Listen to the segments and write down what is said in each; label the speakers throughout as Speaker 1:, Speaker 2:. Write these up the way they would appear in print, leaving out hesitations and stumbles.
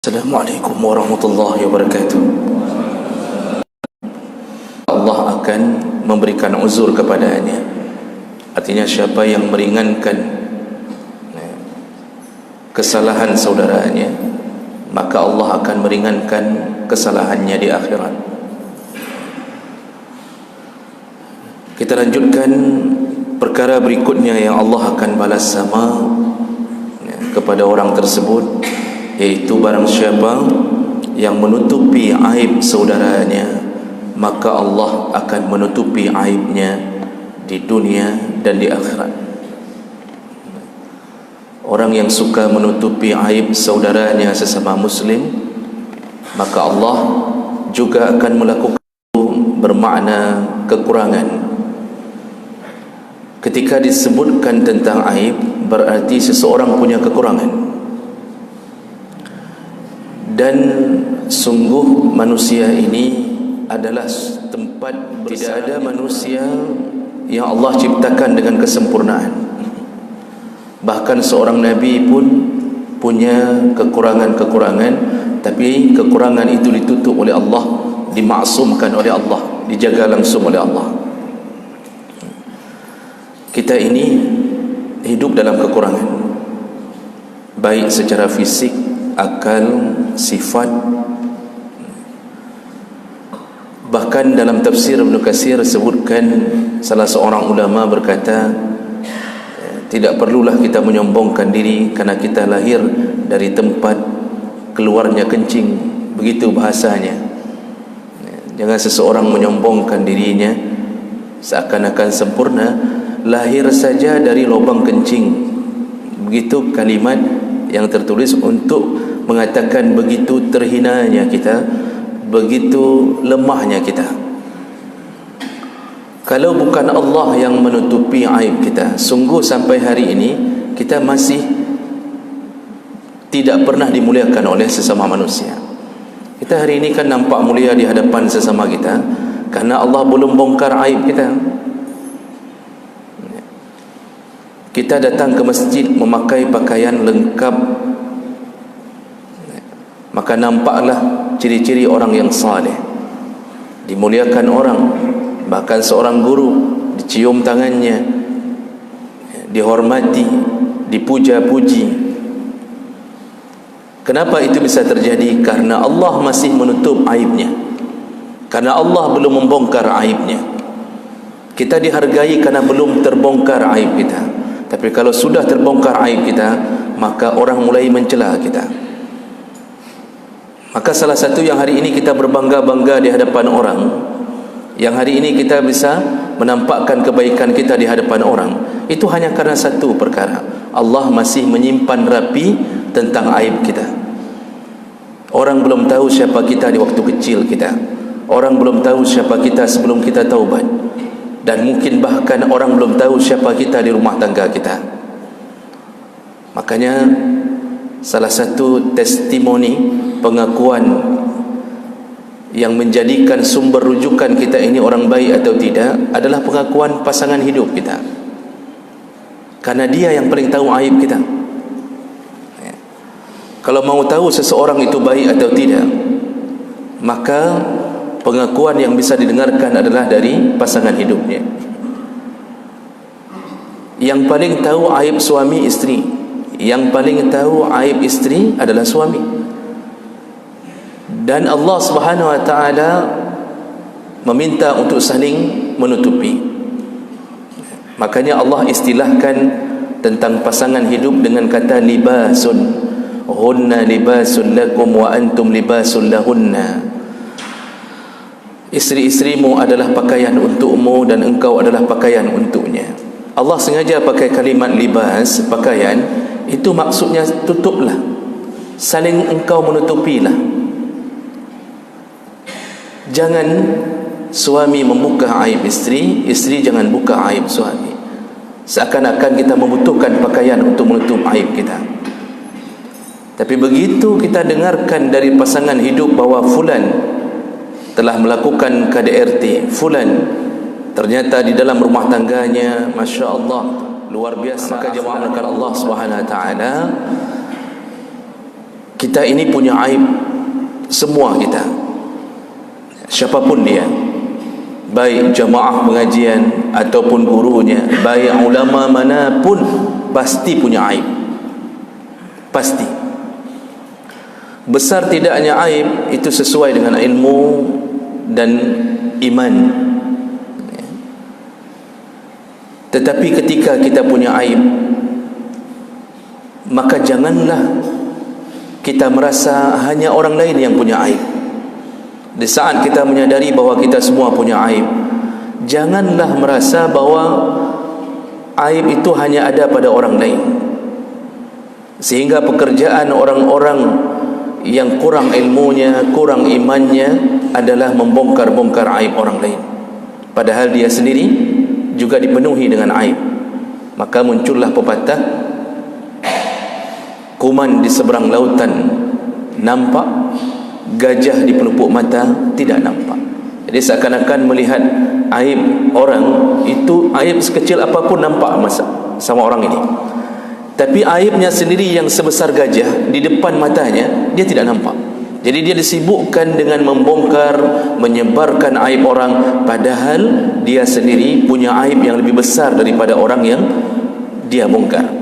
Speaker 1: Assalamualaikum warahmatullahi wabarakatuh. Allah akan memberikan uzur kepadanya. Artinya siapa yang meringankan kesalahan saudaranya, maka Allah akan meringankan kesalahannya di akhirat. Kita lanjutkan perkara berikutnya yang Allah akan balas sama kepada orang tersebut, yaitu barang siapa yang menutupi aib saudaranya, maka Allah akan menutupi aibnya di dunia dan di akhirat. Orang yang suka menutupi aib saudaranya sesama muslim, maka Allah juga akan melakukan itu bermakna kekurangan. Ketika disebutkan tentang aib, berarti seseorang punya kekurangan. Dan sungguh manusia ini adalah tempat, tidak ada manusia yang Allah ciptakan dengan kesempurnaan. Bahkan seorang Nabi pun punya kekurangan-kekurangan, tapi kekurangan itu ditutup oleh Allah, dimaksumkan oleh Allah, dijaga langsung oleh Allah. Kita ini hidup dalam kekurangan, baik secara fisik, akal, sifat. Bahkan dalam tafsir Ibnu Katsir sebutkan, salah seorang ulama berkata, tidak perlulah kita menyombongkan diri karena kita lahir dari tempat keluarnya kencing, begitu bahasanya. Jangan seseorang menyombongkan dirinya seakan-akan sempurna, lahir saja dari lubang kencing. Begitu kalimat yang tertulis untuk mengatakan begitu terhinanya kita, begitu lemahnya kita. Kalau bukan Allah yang menutupi aib kita, sungguh sampai hari ini kita masih tidak pernah dimuliakan oleh sesama manusia. Kita hari ini kan nampak mulia di hadapan sesama kita karena Allah belum bongkar aib kita. Kita datang ke masjid memakai pakaian lengkap, maka nampaklah ciri-ciri orang yang saleh, dimuliakan orang. Bahkan seorang guru dicium tangannya, dihormati, dipuja-puji. Kenapa itu bisa terjadi? Karena Allah masih menutup aibnya, karena Allah belum membongkar aibnya. Kita dihargai karena belum terbongkar aib kita. Tapi kalau sudah terbongkar aib kita, maka orang mulai mencela kita. Maka salah satu yang hari ini kita berbangga-bangga di hadapan orang, yang hari ini kita bisa menampakkan kebaikan kita di hadapan orang, itu hanya karena satu perkara: Allah masih menyimpan rapi tentang aib kita. Orang belum tahu siapa kita di waktu kecil kita. Orang belum tahu siapa kita sebelum kita taubat. Dan mungkin bahkan orang belum tahu siapa kita di rumah tangga kita. Makanya salah satu testimoni, pengakuan yang menjadikan sumber rujukan kita ini orang baik atau tidak adalah pengakuan pasangan hidup kita. Karena dia yang paling tahu aib kita. Kalau mau tahu seseorang itu baik atau tidak, maka pengakuan yang bisa didengarkan adalah dari pasangan hidupnya. Yang paling tahu aib suami istri, yang paling tahu aib istri adalah suami. Dan Allah Subhanahu wa taala meminta untuk saling menutupi. Makanya Allah istilahkan tentang pasangan hidup dengan kata libasun. Hunna libasun lakum wa antum libasun lahunna. Isteri-isterimu adalah pakaian untukmu dan engkau adalah pakaian untuknya. Allah sengaja pakai kalimat libas, pakaian. Itu maksudnya tutuplah, saling engkau menutupilah. Jangan suami membuka aib isteri, isteri jangan buka aib suami. Seakan-akan kita membutuhkan pakaian untuk menutup aib kita. Tapi begitu kita dengarkan dari pasangan hidup bahwa fulan telah melakukan KDRT, fulan ternyata di dalam rumah tangganya, Masya Allah, luar biasa, maka jemaah Allah Subhanahu wa taala, Kita ini punya aib, semua kita, siapapun dia, baik jamaah pengajian ataupun gurunya, baik ulama manapun, pasti punya aib. Pasti. Besar tidaknya aib itu sesuai dengan ilmu dan iman. Tetapi ketika kita punya aib, maka janganlah kita merasa hanya orang lain yang punya aib. Di saat kita menyadari bahawa kita semua punya aib, janganlah merasa bahawa aib itu hanya ada pada orang lain, sehingga pekerjaan orang-orang yang kurang ilmunya, kurang imannya adalah membongkar-bongkar aib orang lain, padahal dia sendiri juga dipenuhi dengan aib. Maka muncullah pepatah, kuman di seberang lautan nampak, gajah di pelupuk mata tidak nampak. Jadi seakan-akan melihat aib orang itu, aib sekecil apapun nampak sama orang ini, tapi aibnya sendiri yang sebesar gajah di depan matanya dia tidak nampak. Jadi dia disibukkan dengan membongkar, menyebarkan aib orang, padahal dia sendiri punya aib yang lebih besar daripada orang yang dia bongkar.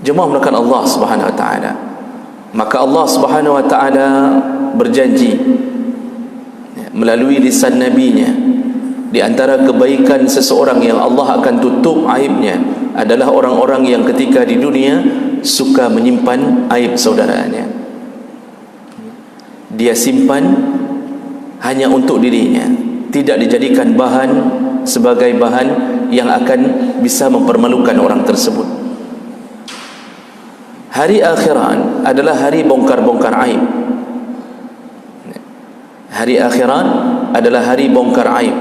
Speaker 1: Jemaah melakukan Allah Subhanahu wa taala. Maka Allah Subhanahu wa taala berjanji melalui lisan nabinya, di antara kebaikan seseorang yang Allah akan tutup aibnya adalah orang-orang yang ketika di dunia suka menyimpan aib saudaranya. Dia simpan hanya untuk dirinya, tidak dijadikan bahan sebagai bahan yang akan bisa mempermalukan orang tersebut. Hari akhirat adalah hari bongkar-bongkar aib. Hari akhirat adalah hari bongkar aib.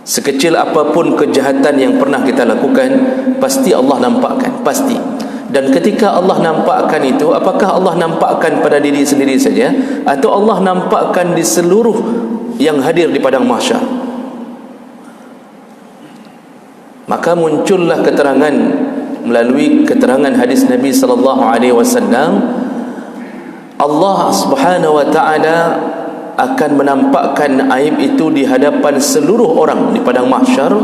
Speaker 1: Sekecil apapun kejahatan yang pernah kita lakukan, pasti Allah nampakkan, pasti. Dan ketika Allah nampakkan itu, apakah Allah nampakkan pada diri sendiri saja, atau Allah nampakkan di seluruh yang hadir di padang mahsyar? Maka muncullah keterangan melalui keterangan hadis Nabi sallallahu alaihi wasallam, Allah Subhanahu wa taala akan menampakkan aib itu di hadapan seluruh orang di padang mahsyar.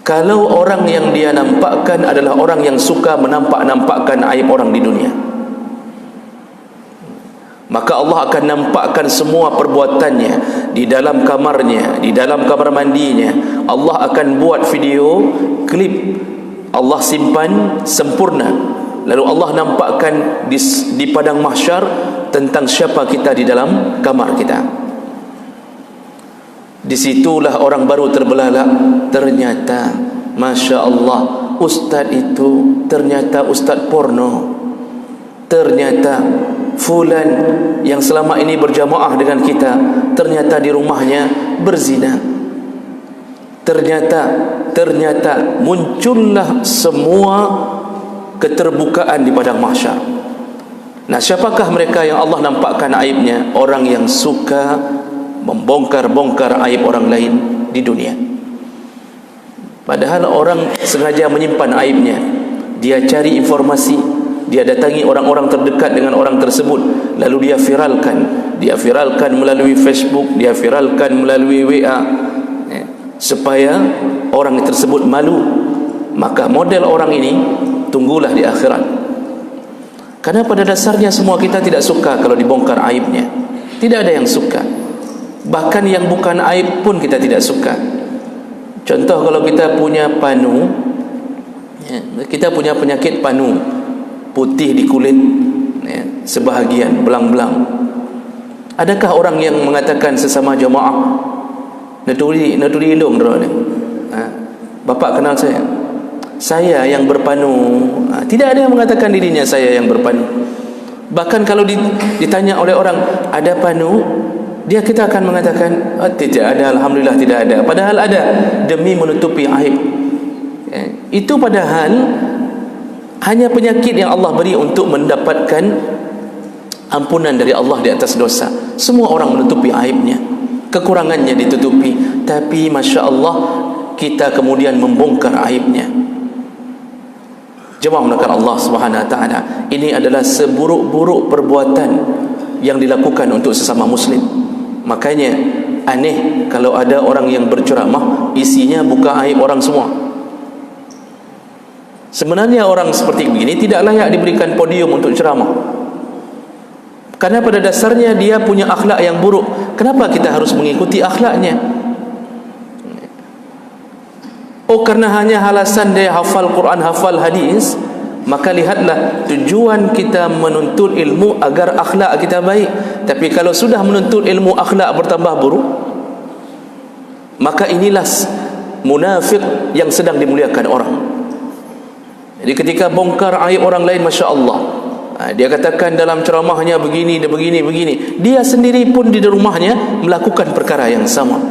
Speaker 1: Kalau orang yang dia nampakkan adalah orang yang suka menampak-nampakkan aib orang di dunia, maka Allah akan nampakkan semua perbuatannya di dalam kamarnya, di dalam kamar mandinya. Allah akan buat video klip, Allah simpan sempurna, lalu Allah nampakkan di padang mahsyar tentang siapa kita di dalam kamar kita. Disitulah orang baru terbelalak, ternyata Masya Allah, ustaz itu ternyata ustaz porno, ternyata fulan yang selama ini berjamaah dengan kita ternyata di rumahnya berzina. Ternyata muncullah semua keterbukaan di padang mahsyar. Nah, siapakah mereka yang Allah nampakkan aibnya? Orang yang suka membongkar-bongkar aib orang lain di dunia. Padahal orang sengaja menyimpan aibnya. Dia cari informasi, dia datangi orang-orang terdekat dengan orang tersebut, lalu dia viralkan. Dia viralkan melalui Facebook, dia viralkan melalui WA, supaya orang tersebut malu. Maka model orang ini tunggulah di akhirat. Karena pada dasarnya semua kita tidak suka kalau dibongkar aibnya. Tidak ada yang suka. Bahkan yang bukan aib pun kita tidak suka. Contoh, kalau kita punya panu, kita punya penyakit panu, putih di kulit, sebahagian belang-belang. Adakah orang yang mengatakan sesama jamaah, Naturi ilung ni, Bapak kenal saya yang berpanu? Tidak ada yang mengatakan dirinya saya yang berpanu. Bahkan kalau ditanya oleh orang, ada panu? Kita akan mengatakan, tidak ada, alhamdulillah tidak ada. Padahal ada, demi menutupi aib. Itu padahal hanya penyakit yang Allah beri untuk mendapatkan ampunan dari Allah di atas dosa. Semua orang menutupi aibnya, kekurangannya ditutupi. Tapi Masya Allah, kita kemudian membongkar aibnya. Jemaah melakukan Allah Subhanahu wa taala, ini adalah seburuk-buruk perbuatan yang dilakukan untuk sesama muslim. Makanya aneh kalau ada orang yang berceramah isinya buka aib orang semua. Sebenarnya orang seperti begini tidak layak diberikan podium untuk ceramah, karena pada dasarnya dia punya akhlak yang buruk. Kenapa kita harus mengikuti akhlaknya? Oh, karena hanya alasan dia hafal Quran, hafal hadis. Maka lihatlah, tujuan kita menuntut ilmu agar akhlak kita baik. Tapi kalau sudah menuntut ilmu akhlak bertambah buruk, maka inilah munafik yang sedang dimuliakan orang. Jadi ketika bongkar aib orang lain, Masya Allah, dia katakan dalam ceramahnya begini, begini. Dia sendiri pun di rumahnya melakukan perkara yang sama,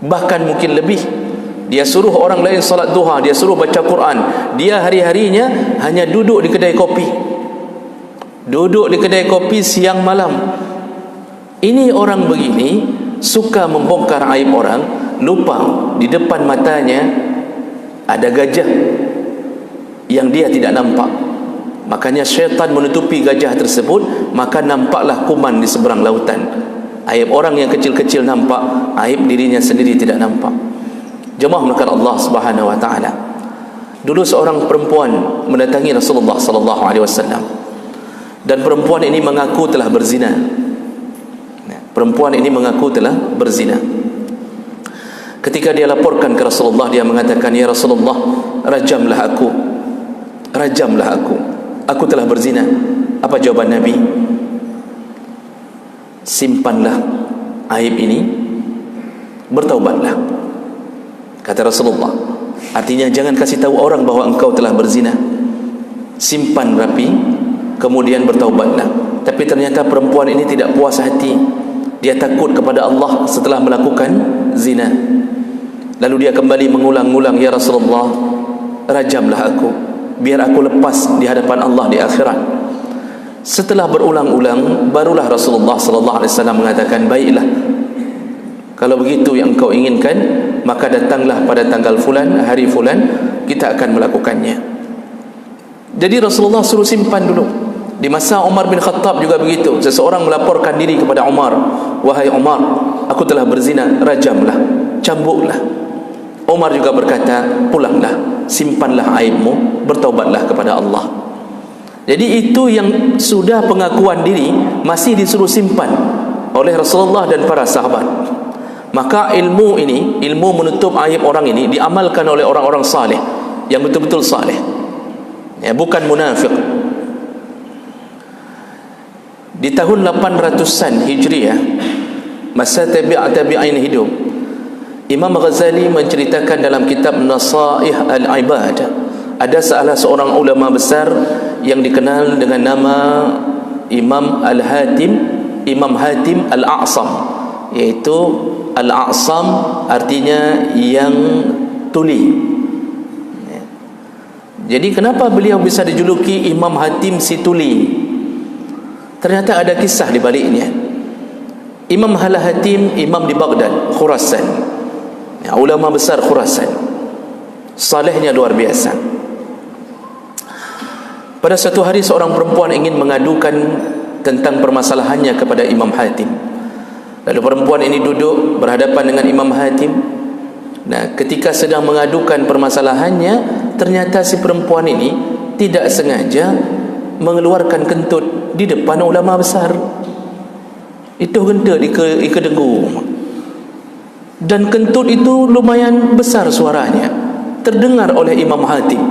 Speaker 1: bahkan mungkin lebih. Dia suruh orang lain salat duha, dia suruh baca Quran, dia hari-harinya hanya duduk di kedai kopi, siang malam. Ini orang begini suka membongkar aib orang, lupa di depan matanya ada gajah yang dia tidak nampak. Makanya syaitan menutupi gajah tersebut, maka nampaklah kuman di seberang lautan. Aib orang yang kecil-kecil nampak, aib dirinya sendiri tidak nampak. Jemaah melakukan Allah Subhanahu wa taala. Dulu seorang perempuan mendatangi Rasulullah sallallahu alaihi wasallam, dan perempuan ini mengaku telah berzina. Perempuan ini mengaku telah berzina. Ketika dia laporkan ke Rasulullah, dia mengatakan, "Ya Rasulullah, rajamlah aku. Rajamlah aku. Aku telah berzina." Apa jawaban Nabi? "Simpanlah aib ini, bertaubatlah." Kata Rasulullah, artinya jangan kasih tahu orang bahawa engkau telah berzina. Simpan rapi, kemudian bertaubatlah. Tapi ternyata perempuan ini tidak puas hati. Dia takut kepada Allah setelah melakukan zina. Lalu dia kembali mengulang-ulang, "Ya Rasulullah, rajamlah aku, biar aku lepas di hadapan Allah di akhirat." Setelah berulang-ulang, barulah Rasulullah sallallahu alaihi wasallam mengatakan, "Baiklah, kalau begitu yang engkau inginkan, maka datanglah pada tanggal fulan, hari fulan, kita akan melakukannya." Jadi Rasulullah suruh simpan dulu. Di masa Umar bin Khattab juga begitu. Seseorang melaporkan diri kepada Umar, "Wahai Umar, aku telah berzina, rajamlah, cambuklah." Umar juga berkata, "Pulanglah, simpanlah aibmu, bertaubatlah kepada Allah." Jadi itu yang sudah pengakuan diri masih disuruh simpan oleh Rasulullah dan para sahabat. Maka ilmu ini, ilmu menutup aib orang ini diamalkan oleh orang-orang saleh yang betul-betul saleh, ya, bukan munafik. Di tahun 800-an Hijriah, masa tabi'in hidup, Imam Ghazali menceritakan dalam kitab Nasaih al-Ibad, ada salah seorang ulama besar yang dikenal dengan nama Imam Hatim al-A'sam, yaitu Al-A'sam artinya yang tuli. Jadi kenapa beliau bisa dijuluki Imam Hatim si tuli? Ternyata ada kisah di baliknya. Imam Hatim, imam di Baghdad, Khurasan, ya, ulama besar Khurasan, salehnya luar biasa. Pada suatu hari seorang perempuan ingin mengadukan tentang permasalahannya kepada Imam Hatim. Lalu perempuan ini duduk berhadapan dengan Imam Hatim. Nah, ketika sedang mengadukan permasalahannya, ternyata si perempuan ini tidak sengaja mengeluarkan kentut di depan ulama besar. Itu kentut di kedengu. Dan kentut itu lumayan besar suaranya, terdengar oleh Imam Hatim.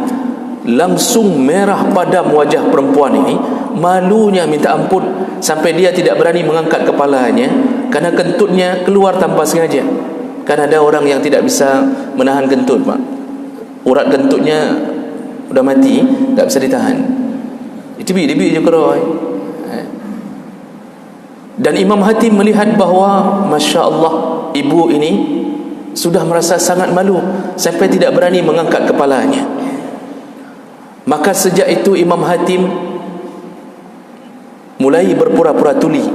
Speaker 1: Langsung merah padam wajah perempuan ini, malunya minta ampun, sampai dia tidak berani mengangkat kepalanya karena kentutnya keluar tanpa sengaja. Kan ada orang yang tidak bisa menahan kentut, Pak. Urat kentutnya udah mati, tak bisa ditahan. Dibi je keroy. Dan Imam Hatim melihat bahawa Masya Allah, ibu ini sudah merasa sangat malu sampai tidak berani mengangkat kepalanya. Maka sejak itu Imam Hatim mulai berpura-pura tuli,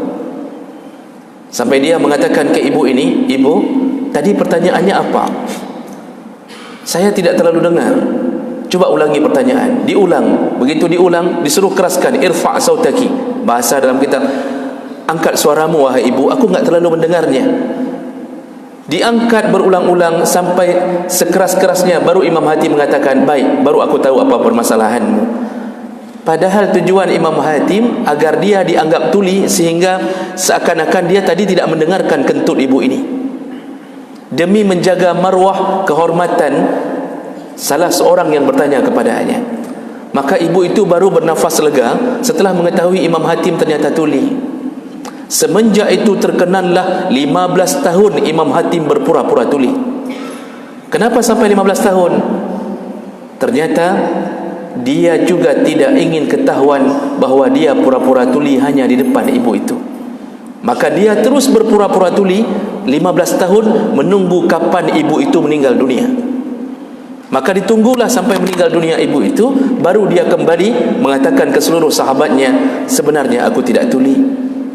Speaker 1: sampai dia mengatakan ke ibu ini, "Ibu, tadi pertanyaannya apa? Saya tidak terlalu dengar. Coba ulangi pertanyaan. Diulang. Begitu diulang, disuruh keraskan. Irfa' sautaki. Bahasa dalam kitab, angkat suaramu wahai ibu, aku enggak terlalu mendengarnya. Diangkat berulang-ulang sampai sekeras-kerasnya, baru Imam Hatim mengatakan, baik, baru aku tahu apa permasalahanmu. Padahal tujuan Imam Hatim agar dia dianggap tuli, sehingga seakan-akan dia tadi tidak mendengarkan kentut ibu ini. Demi menjaga marwah kehormatan salah seorang yang bertanya kepadanya. Maka ibu itu baru bernafas lega setelah mengetahui Imam Hatim ternyata tuli. Semenjak itu terkenanlah 15 tahun Imam Hatim berpura-pura tuli. Kenapa sampai 15 tahun? Ternyata dia juga tidak ingin ketahuan bahawa dia pura-pura tuli hanya di depan ibu itu. Maka dia terus berpura-pura tuli 15 tahun menunggu kapan ibu itu meninggal dunia. Maka ditunggulah sampai meninggal dunia ibu itu, baru dia kembali mengatakan ke seluruh sahabatnya, sebenarnya aku tidak tuli,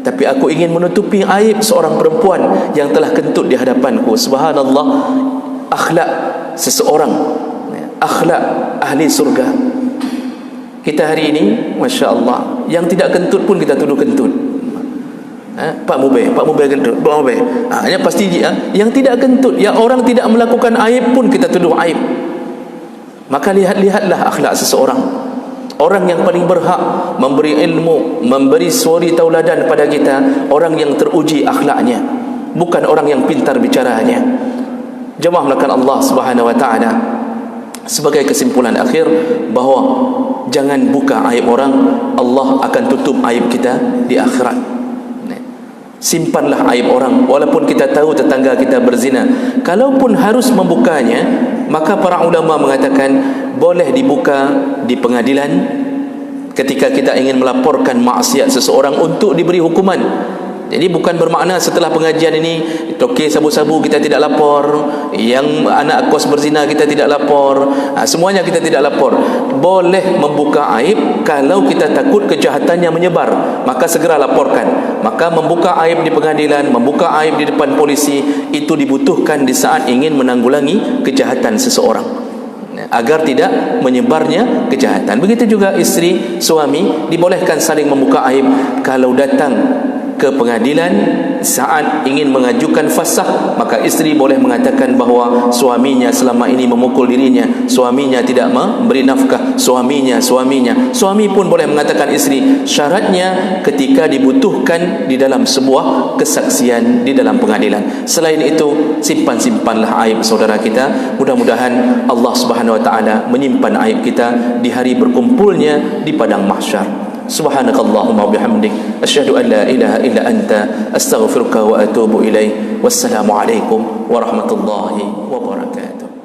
Speaker 1: tapi aku ingin menutupi aib seorang perempuan yang telah kentut di hadapanku. Subhanallah, akhlak seseorang, akhlak ahli surga. Kita hari ini, Masya Allah, yang tidak kentut pun kita tuduh kentut. Pak Mubay kentut, Pak Mubay. Ini pasti yang tidak kentut, yang orang tidak melakukan aib pun kita tuduh aib. Maka lihatlah akhlak seseorang. Orang yang paling berhak memberi ilmu, memberi suri tauladan pada kita, orang yang teruji akhlaknya, bukan orang yang pintar bicaranya. Jemaah melakukan Allah Subhanahu wa taala. Sebagai kesimpulan akhir, bahawa jangan buka aib orang, Allah akan tutup aib kita di akhirat. Simpanlah aib orang, walaupun kita tahu tetangga kita berzina. Kalaupun harus membukanya, maka para ulama mengatakan boleh dibuka di pengadilan ketika kita ingin melaporkan maksiat seseorang untuk diberi hukuman. Jadi bukan bermakna setelah pengajian ini, okey, sabu-sabu kita tidak lapor, yang anak kos berzina kita tidak lapor, semuanya kita tidak lapor. Boleh membuka aib kalau kita takut kejahatannya menyebar, maka segera laporkan. Maka membuka aib di pengadilan, membuka aib di depan polisi, itu dibutuhkan di saat ingin menanggulangi kejahatan seseorang, agar tidak menyebarnya kejahatan. Begitu juga isteri, suami dibolehkan saling membuka aib kalau datang ke pengadilan saat ingin mengajukan fasakh, maka isteri boleh mengatakan bahawa suaminya selama ini memukul dirinya, suaminya tidak memberi nafkah, suami pun boleh mengatakan isteri. Syaratnya ketika dibutuhkan di dalam sebuah kesaksian di dalam pengadilan. Selain itu, simpanlah aib saudara kita. Mudah-mudahan Allah Subhanahu wa taala menyimpan aib kita di hari berkumpulnya di padang mahsyar. Subhanakallahumma bihamdik, asyhadu an la ilaha illa anta, astaghfiruka wa atubu ilaik. Wassalamu alaikum warahmatullahi wabarakatuh.